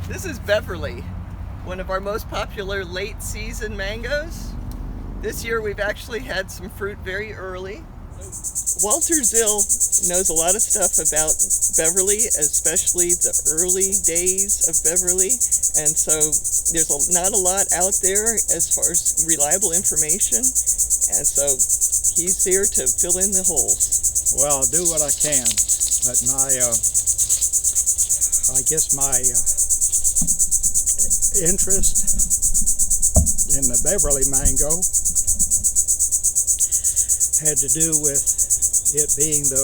This is Beverly, one of our most popular late season mangoes. This year we've actually had some fruit very early. Walter Zill knows a lot of stuff about Beverly, especially the early days of Beverly, and so there's not a lot out there as far as reliable information, and so he's here to fill in the holes. Well, I'll do what I can, but I guess my interest in the Beverly mango had to do with it being the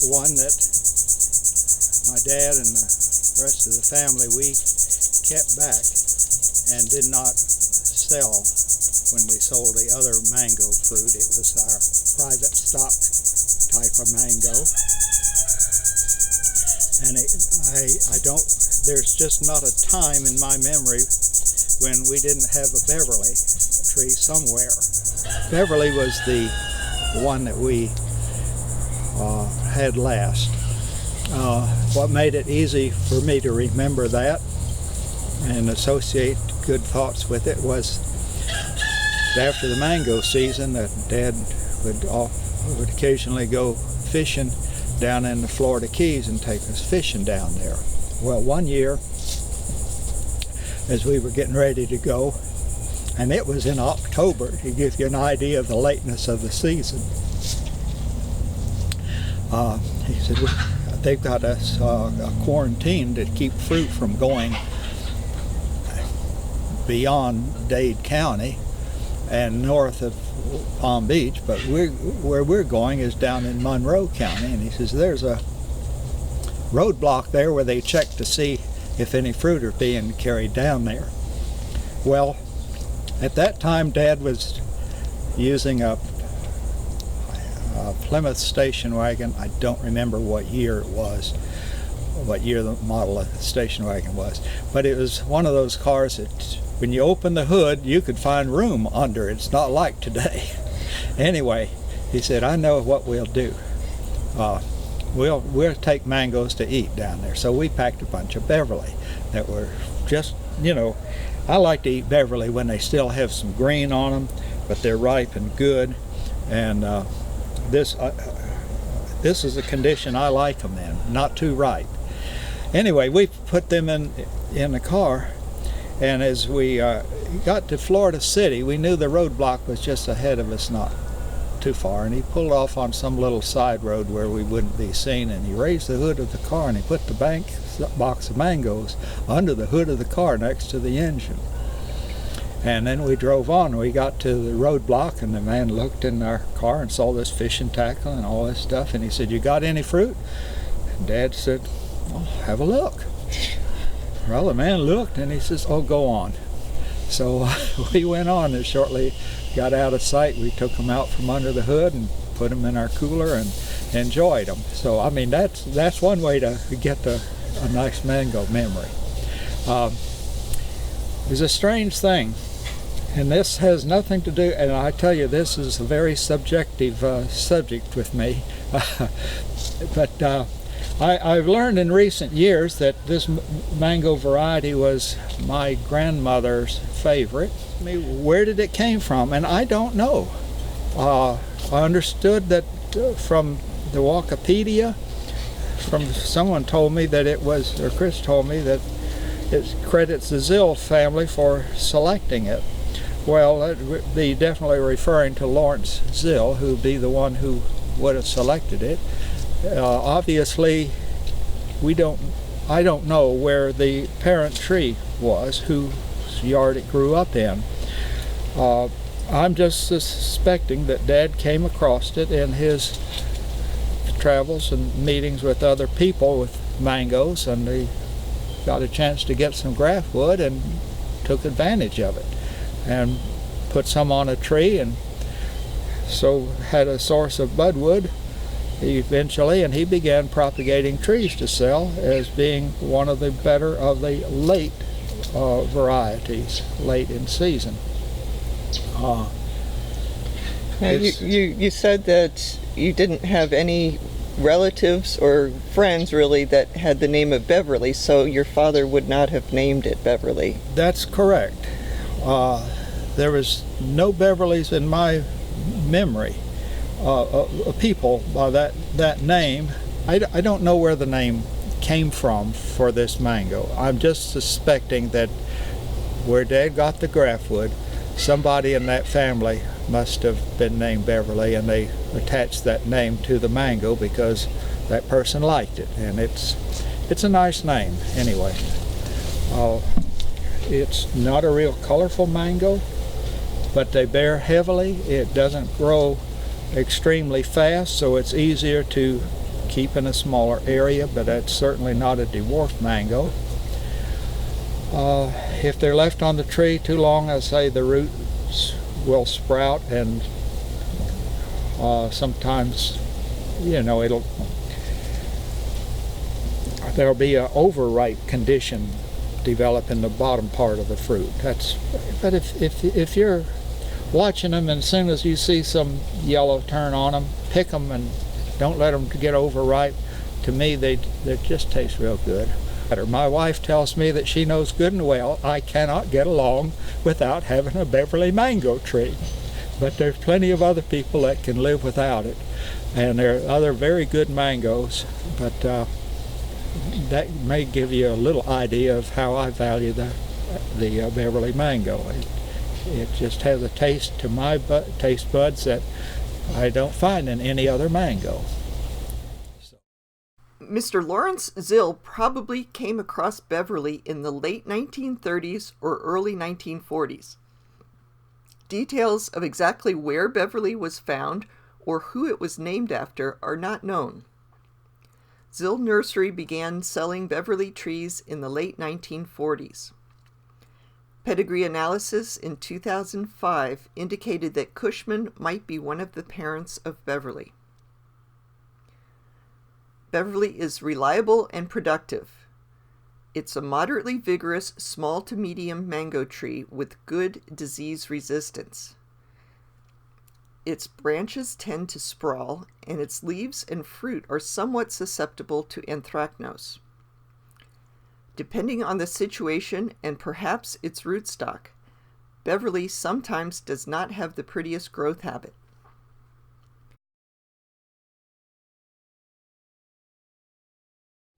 one that my dad and the rest of the family, we kept back and did not sell when we sold the other mango fruit. It was our private stock type of mango. And there's just not a time in my memory when we didn't have a Beverly tree somewhere. Beverly was the one that we had last. What made it easy for me to remember that and associate good thoughts with it was after the mango season that Dad would occasionally go fishing down in the Florida Keys and take us fishing down there. Well, one year, as we were getting ready to go, and it was in October, to give you an idea of the lateness of the season, he said, they've got us a quarantine to keep fruit from going beyond Dade County and north of Palm Beach, but where we're going is down in Monroe County, and he says there's a roadblock there where they check to see if any fruit are being carried down there. Well, at that time Dad was using a Plymouth station wagon. I don't remember what year it was, what year the model of the station wagon was, but it was one of those cars that when you open the hood you could find room under it. It's not like today. Anyway, he said, I know what we'll do. We'll take mangoes to eat down there. So we packed a bunch of Beverly that were just, I like to eat Beverly when they still have some green on them, but they're ripe and good. And this is a condition I like them in, not too ripe. Anyway, we put them in the car, and as we got to Florida City, we knew the roadblock was just ahead of us, not too far, and he pulled off on some little side road where we wouldn't be seen, and he raised the hood of the car and he put the box of mangoes under the hood of the car next to the engine. And then we drove on. We got to the roadblock, and the man looked in our car and saw this fishing tackle and all this stuff, and he said, you got any fruit? And Dad said, well, have a look. Well, the man looked and he says, oh, go on. So we went on, and shortly got out of sight. We took them out from under the hood and put them in our cooler and enjoyed them. So I mean, that's one way to get a nice mango memory. It's a strange thing, and this has nothing to do, and I tell you, this is a very subjective subject with me, but I've learned in recent years that this mango variety was my grandmother's favorite. I mean, where did it came from? And I don't know. I understood that from the Wikipedia, from someone told me that it was, or Chris told me that it credits the Zill family for selecting it. Well, that would be definitely referring to Lawrence Zill, who would be the one who would have selected it. Obviously, I don't know where the parent tree was, whose yard it grew up in. I'm just suspecting that Dad came across it in his travels and meetings with other people with mangoes, and he got a chance to get some graft wood and took advantage of it and put some on a tree, and so had a source of budwood eventually, and he began propagating trees to sell as being one of the better of the late varieties, late in season. Now, you said that you didn't have any relatives or friends, really, that had the name of Beverly, so your father would not have named it Beverly. That's correct. There was no Beverlys in my memory. People by that name. I don't know where the name came from for this mango. I'm just suspecting that where Dad got the graftwood, somebody in that family must have been named Beverly, and they attached that name to the mango because that person liked it, and it's a nice name anyway. It's not a real colorful mango, but they bear heavily. It doesn't grow extremely fast, so it's easier to keep in a smaller area, but that's certainly not a dwarf mango. If they're left on the tree too long, I say the roots will sprout, and sometimes, there'll be an overripe condition develop in the bottom part of the fruit. But if you're watching them, and as soon as you see some yellow turn on them, pick them and don't let them get overripe. To me, they just taste real good. My wife tells me that she knows good and well I cannot get along without having a Beverly mango tree. But there's plenty of other people that can live without it. And there are other very good mangoes, but that may give you a little idea of how I value the Beverly mango. It just has a taste to my taste buds that I don't find in any other mango. Mr. Lawrence Zill probably came across Beverly in the late 1930s or early 1940s. Details of exactly where Beverly was found or who it was named after are not known. Zill Nursery began selling Beverly trees in the late 1940s. Pedigree analysis in 2005 indicated that Cushman might be one of the parents of Beverly. Beverly is reliable and productive. It's a moderately vigorous small to medium mango tree with good disease resistance. Its branches tend to sprawl, and its leaves and fruit are somewhat susceptible to anthracnose. Depending on the situation and perhaps its rootstock, Beverly sometimes does not have the prettiest growth habit.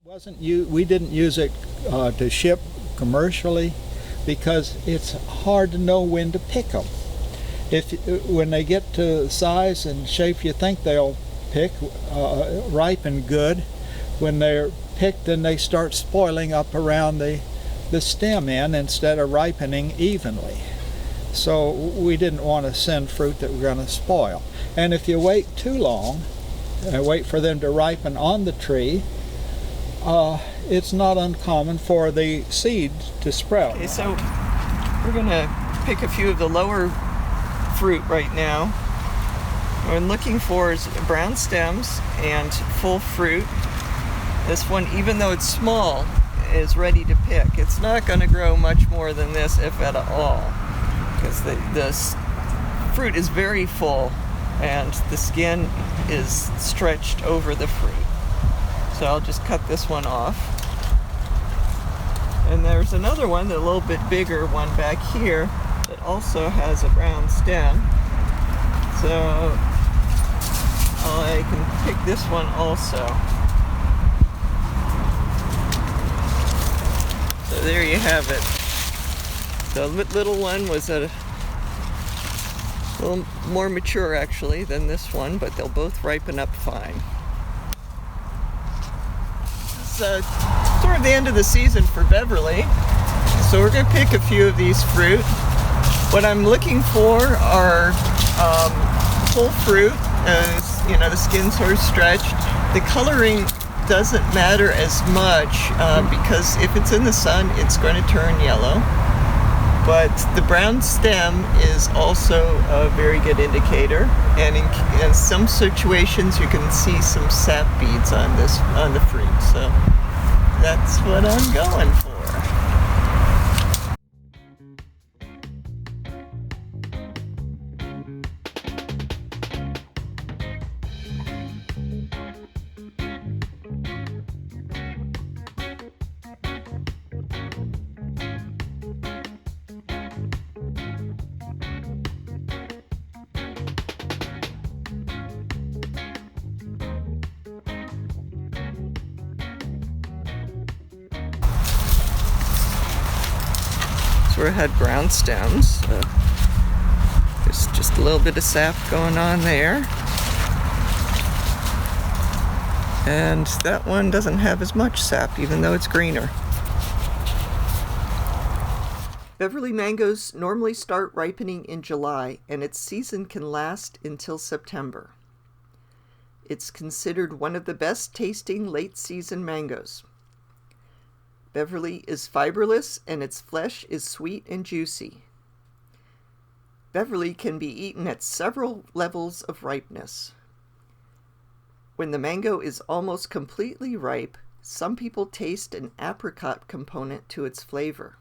We didn't use it to ship commercially because it's hard to know when to pick them. When they get to size and shape you think they'll ripen good, when they're picked, then they start spoiling up around the stem end instead of ripening evenly. So we didn't want to send fruit that were going to spoil. And if you wait too long, wait for them to ripen on the tree, it's not uncommon for the seeds to sprout. Okay, so we're going to pick a few of the lower fruit right now. What I'm looking for is brown stems and full fruit. This one, even though it's small, is ready to pick. It's not going to grow much more than this, if at all, because the fruit is very full and the skin is stretched over the fruit. So I'll just cut this one off. And there's another one, a little bit bigger one back here, that also has a brown stem. So I can pick this one also. So there you have it. The little one was a little more mature actually than this one, but they'll both ripen up fine. It's sort of the end of the season for Beverly, so we're going to pick a few of these fruit. What I'm looking for are full fruit, the skin sort of stretched. The coloring doesn't matter as much because if it's in the sun, it's going to turn yellow. But the brown stem is also a very good indicator, and in some situations you can see some sap beads on the fruit. So that's what I'm going for. where it had brown stems. There's just a little bit of sap going on there. And that one doesn't have as much sap, even though it's greener. Beverly mangoes normally start ripening in July, and its season can last until September. It's considered one of the best tasting late season mangoes. Beverly is fiberless, and its flesh is sweet and juicy. Beverly can be eaten at several levels of ripeness. When the mango is almost completely ripe, some people taste an apricot component to its flavor.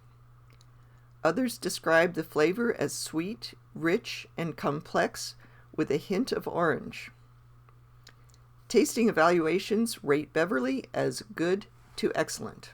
Others describe the flavor as sweet, rich, and complex with a hint of orange. Tasting evaluations rate Beverly as good to excellent.